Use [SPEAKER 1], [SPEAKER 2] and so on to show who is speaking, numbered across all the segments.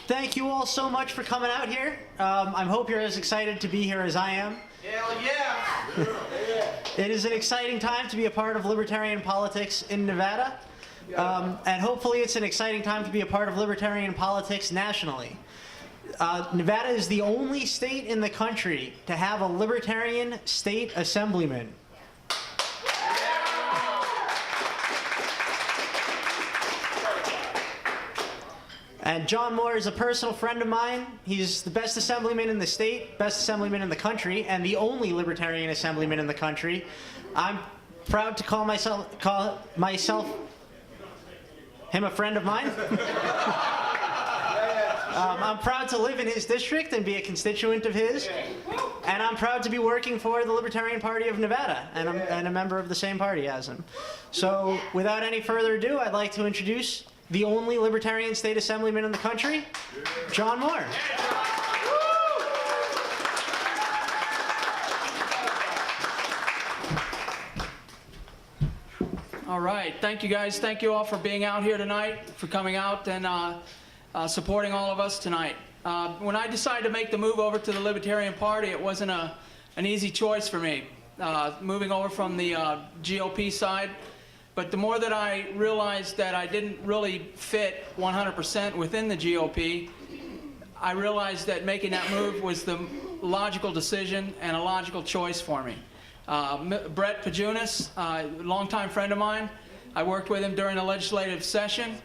[SPEAKER 1] Thank you all so much for coming out here. I hope you're as excited to be here as I am.
[SPEAKER 2] Hell yeah!
[SPEAKER 1] It is an exciting time to be a part of libertarian politics in Nevada. And hopefully it's an exciting time to be a part of libertarian politics nationally. Nevada is the only state in the country to have a libertarian state assemblyman. And John Moore is a personal friend of mine. He's the best assemblyman in the state, best assemblyman in the country, and the only libertarian assemblyman in the country. I'm proud to call myself him a friend of mine. I'm proud to live in his district and be a constituent of his. And I'm proud to be working for the Libertarian Party of Nevada, and a member of the same party as him. So without any further ado, I'd like to introduce the only libertarian state assemblyman in the country, John Moore.
[SPEAKER 3] All right, thank you guys. Thank you all for being out here tonight, for coming out and supporting all of us tonight. When I decided to make the move over to the Libertarian Party, it wasn't an easy choice for me, moving over from the GOP side. But the more that I realized that I didn't really fit 100% within the GOP, I realized that making that move was the logical decision and a logical choice for me. Brett Pojunis, a longtime friend of mine, I worked with him during the legislative session.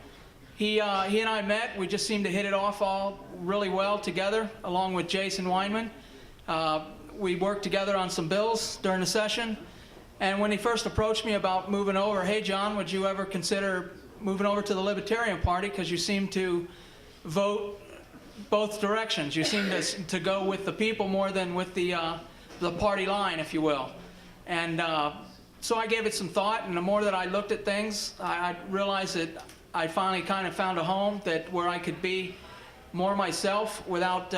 [SPEAKER 3] He and I met. We just seemed to hit it off all really well together, along with Jason Weinman. We worked together on some bills during the session. And when he first approached me about moving over, hey John, would you ever consider moving over to the Libertarian Party, because you seem to vote both directions. You seem to go with the people more than with the party line, if you will. And so I gave it some thought, and the more that I looked at things, I realized that I finally kind of found a home where I could be more myself without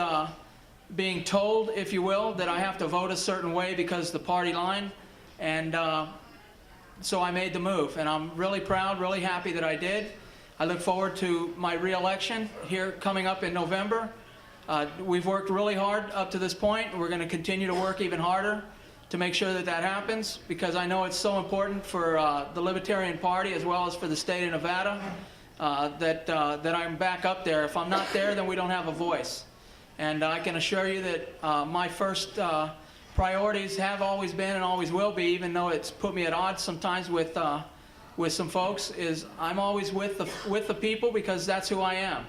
[SPEAKER 3] being told, if you will, that I have to vote a certain way because of the party line. And so I made the move, and I'm really proud, really happy that I did. I look forward to my re-election here coming up in November. We've worked really hard up to this point. We're going to continue to work even harder to make sure that that happens, because I know it's so important for the Libertarian Party as well as for the state of Nevada that I'm back up there. If I'm not there, then we don't have a voice. And I can assure you that my first priorities have always been and always will be, even though it's put me at odds sometimes with some folks, is I'm always with the people, because that's who I am.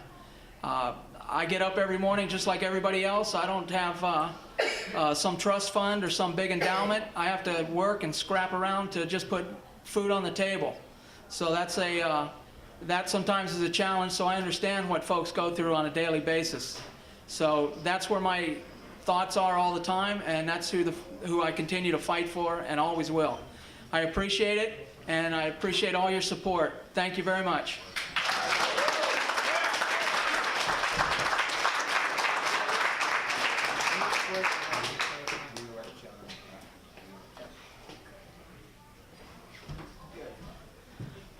[SPEAKER 3] I get up every morning just like everybody else. I don't have some trust fund or some big endowment. I have to work and scrap around to just put food on the table. So that sometimes is a challenge, so I understand what folks go through on a daily basis. So that's where my thoughts are all the time, and that's who I continue to fight for and always will. I appreciate it, and I appreciate all your support. Thank you very much.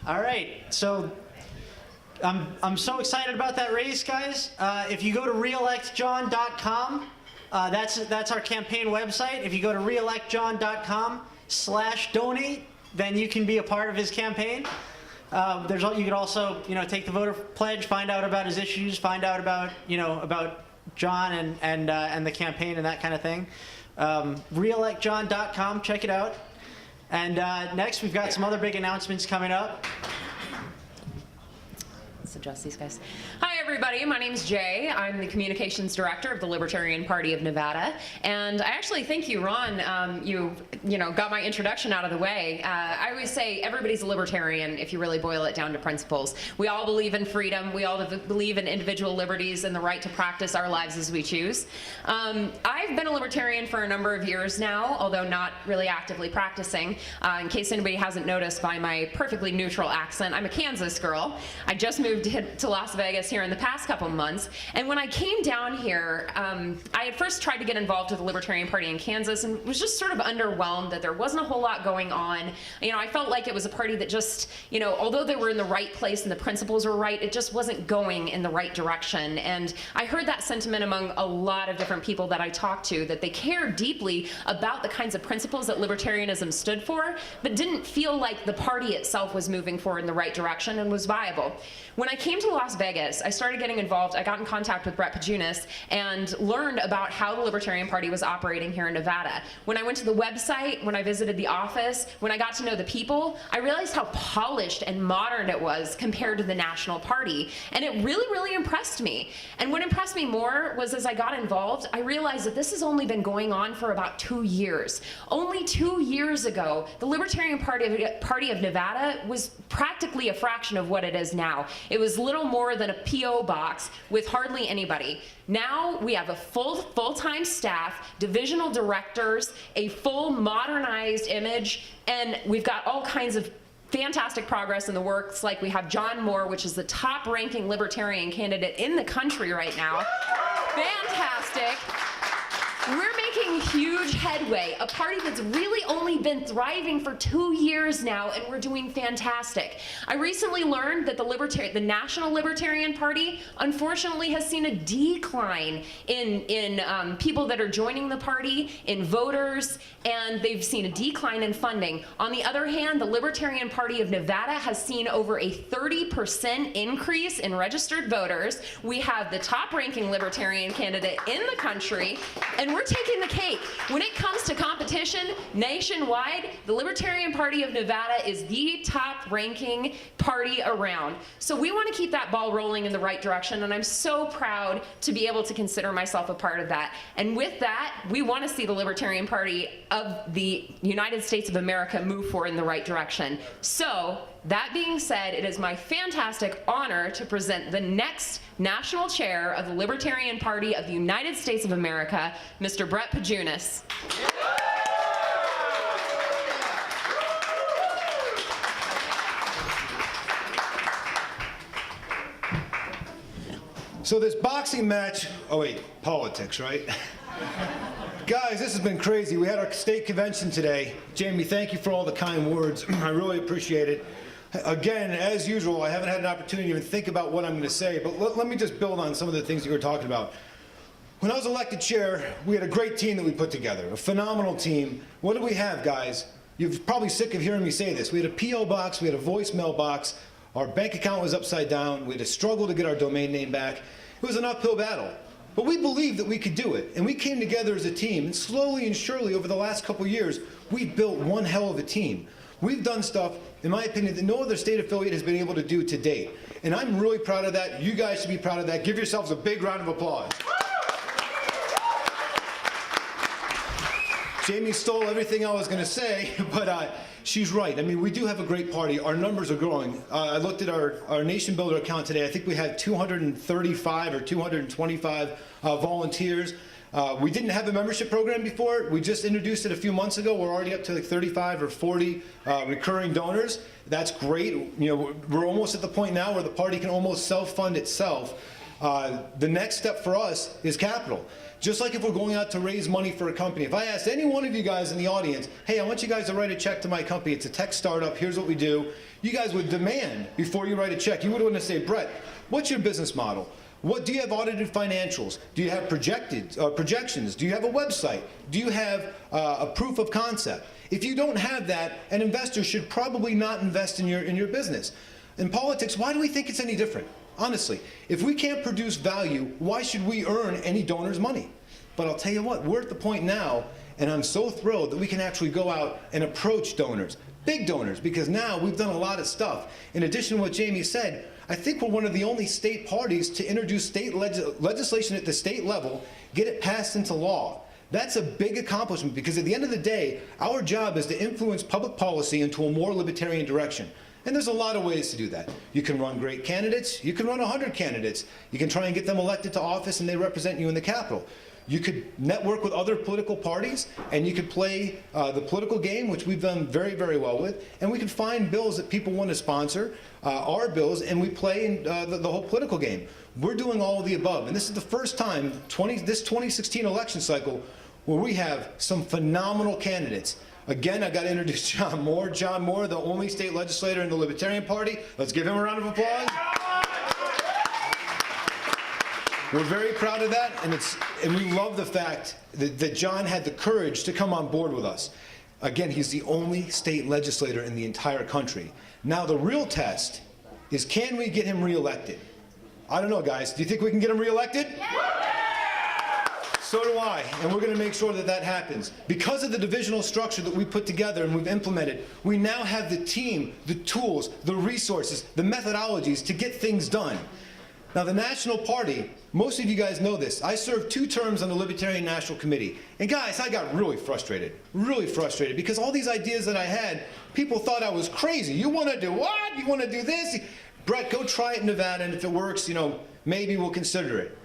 [SPEAKER 1] All right, so I'm so excited about that race, guys. If you go to reelectjohn.com, that's our campaign website. If you go to reelectjohn.com/donate, then you can be a part of his campaign. You could also, take the voter pledge, find out about his issues, find out about, about John and the campaign and that kind of thing. Reelectjohn.com, check it out. And next, we've got some other big announcements coming up.
[SPEAKER 4] Let's adjust these guys. Hi, everybody. My name's Jay. I'm the Communications Director of the Libertarian Party of Nevada. And I actually thank you, Ron. You got my introduction out of the way. I always say everybody's a libertarian if you really boil it down to principles. We all believe in freedom. We all believe in individual liberties and the right to practice our lives as we choose. I've been a libertarian for a number of years now, although not really actively practicing. In case anybody hasn't noticed by my perfectly neutral accent, I'm a Kansas girl. I just moved to Las Vegas here in the past couple months. And when I came down here, I had first tried to get involved with the Libertarian Party in Kansas and was just sort of underwhelmed that there wasn't a whole lot going on. You know, I felt like it was a party that just, you know, although they were in the right place and the principles were right, it just wasn't going in the right direction. And I heard that sentiment among a lot of different people that I talked to, that they cared deeply about the kinds of principles that libertarianism stood for, but didn't feel like the party itself was moving forward in the right direction and was viable. When I came to Las Vegas, I started getting involved. I got in contact with Brett Pojunis and learned about how the Libertarian Party was operating here in Nevada. When I went to the website, when I visited the office, when I got to know the people, I realized how polished and modern it was compared to the National Party. And it really, really impressed me. And what impressed me more was as I got involved, I realized that this has only been going on for about 2 years. Only 2 years ago, the Libertarian Party of Nevada was practically a fraction of what it is now. It was little more than a P.O. box with hardly anybody. Now we have a full-time staff, divisional directors, a full modernized image, and we've got all kinds of fantastic progress in the works. Like we have John Moore, which is the top-ranking Libertarian candidate in the country right now. Fantastic. We're making huge headway, a party that's really only been thriving for 2 years now, and we're doing fantastic. I recently learned that the National Libertarian Party, unfortunately, has seen a decline in people that are joining the party, in voters, and they've seen a decline in funding. On the other hand, the Libertarian Party of Nevada has seen over a 30% increase in registered voters. We have the top-ranking Libertarian candidate in the country, and we're taking the cake. When it comes to competition nationwide, the Libertarian Party of Nevada is the top-ranking party around. So we want to keep that ball rolling in the right direction, and I'm so proud to be able to consider myself a part of that. And with that, we want to see the Libertarian Party of the United States of America move forward in the right direction. So, that being said, it is my fantastic honor to present the next national chair of the Libertarian Party of the United States of America, Mr. Brett Pojunis.
[SPEAKER 5] So this boxing match, oh wait, politics, right? Guys, this has been crazy. We had our state convention today. Jamie, thank you for all the kind words. I really appreciate it. Again, as usual, I haven't had an opportunity to even think about what I'm going to say, but let me just build on some of the things that you were talking about. When I was elected chair, we had a great team that we put together, a phenomenal team. What did we have, guys? You're probably sick of hearing me say this. We had a P.O. box, we had a voicemail box, our bank account was upside down, we had to struggle to get our domain name back. It was an uphill battle. But we believed that we could do it, and we came together as a team, and slowly and surely over the last couple years, we've built one hell of a team. We've done stuff, in my opinion, that no other state affiliate has been able to do to date. And I'm really proud of that. You guys should be proud of that. Give yourselves a big round of applause. Jamie stole everything I was going to say, but she's right. I mean, we do have a great party. Our numbers are growing. I looked at our Nation Builder account today. I think we had 235 or 225 volunteers. We didn't have a membership program before. We just introduced it a few months ago. We're already up to like 35 or 40 recurring donors. That's great. You know, we're almost at the point now where the party can almost self-fund itself. The next step for us is capital. Just like if we're going out to raise money for a company. If I asked any one of you guys in the audience, hey, I want you guys to write a check to my company. It's a tech startup. Here's what we do. You guys would demand, before you write a check, you would want to say, Brett, what's your business model? What, do you have audited financials? Do you have projections? Do you have a website? Do you have a proof of concept? If you don't have that, an investor should probably not invest in your business. In politics, why do we think it's any different? Honestly, if we can't produce value, why should we earn any donor's money? But I'll tell you what, we're at the point now, and I'm so thrilled that we can actually go out and approach donors, big donors, because now we've done a lot of stuff. In addition to what Jamie said, I think we're one of the only state parties to introduce state legislation at the state level, get it passed into law. That's a big accomplishment because at the end of the day, our job is to influence public policy into a more libertarian direction. And there's a lot of ways to do that. You can run great candidates. You can run 100 candidates. You can try and get them elected to office and they represent you in the Capitol. You could network with other political parties, and you could play the political game, which we've done very, very well with, and we could find bills that people want to sponsor, our bills, and we play in the whole political game. We're doing all of the above, and this is the first time, this 2016 election cycle, where we have some phenomenal candidates. Again, I got to introduce John Moore. John Moore, the only state legislator in the Libertarian Party. Let's give him a round of applause. We're very proud of that, and we love the fact that John had the courage to come on board with us. Again, he's the only state legislator in the entire country. Now, the real test is, can we get him reelected? I don't know, guys. Do you think we can get him reelected? So do I, and we're going to make sure that that happens. Because of the divisional structure that we put together and we've implemented, we now have the team, the tools, the resources, the methodologies to get things done. Now, the National Party, most of you guys know this. I served 2 terms on the Libertarian National Committee. And guys, I got really frustrated, because all these ideas that I had, people thought I was crazy. You want to do what? You want to do this? Brett, go try it in Nevada, and if it works, maybe we'll consider it.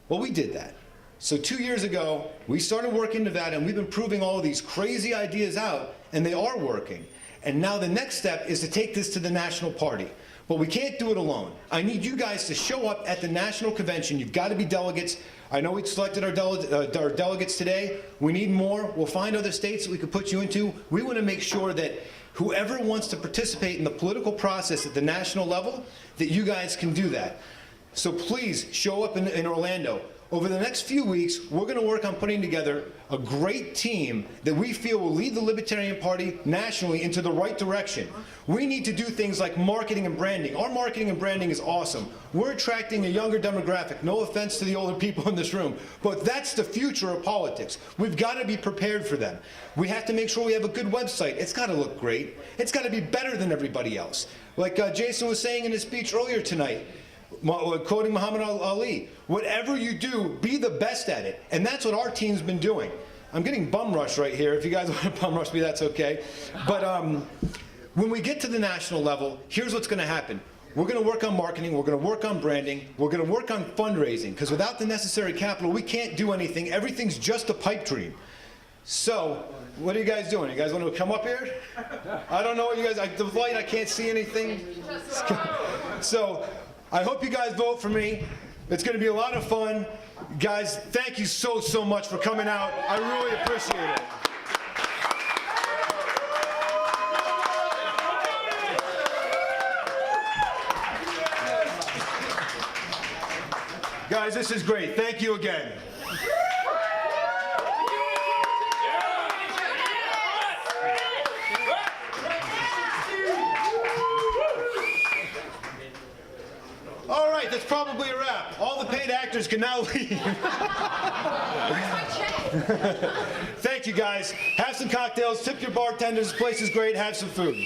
[SPEAKER 5] Well, we did that. So 2 years ago, we started working in Nevada, and we've been proving all of these crazy ideas out, and they are working. And now the next step is to take this to the National Party. But we can't do it alone. I need you guys to show up at the National Convention. You've got to be delegates. I know we selected our delegates today. We need more. We'll find other states that we could put you into. We want to make sure that whoever wants to participate in the political process at the national level, that you guys can do that. So please show up in Orlando. Over the next few weeks, we're going to work on putting together a great team that we feel will lead the Libertarian Party nationally into the right direction. We need to do things like marketing and branding. Our marketing and branding is awesome. We're attracting a younger demographic. No offense to the older people in this room, but that's the future of politics. We've got to be prepared for them. We have to make sure we have a good website. It's got to look great. It's got to be better than everybody else. Like Jason was saying in his speech earlier tonight, quoting Muhammad Ali, whatever you do, be the best at it. And that's what our team's been doing. I'm getting bum rush right here. If you guys want to bum rush me, that's okay. But when we get to the national level, here's what's going to happen. We're going to work on marketing. We're going to work on branding. We're going to work on fundraising. Because without the necessary capital, we can't do anything. Everything's just a pipe dream. So, what are you guys doing? You guys want to come up here? I don't know what you guys, the light, I can't see anything. So, I hope you guys vote for me. It's going to be a lot of fun. Guys, thank you so much for coming out. I really appreciate it. Guys, this is great. Thank you again. All right, that's probably a wrap. All the paid actors can now leave. Thank you, guys. Have some cocktails. Tip your bartenders. This place is great. Have some food.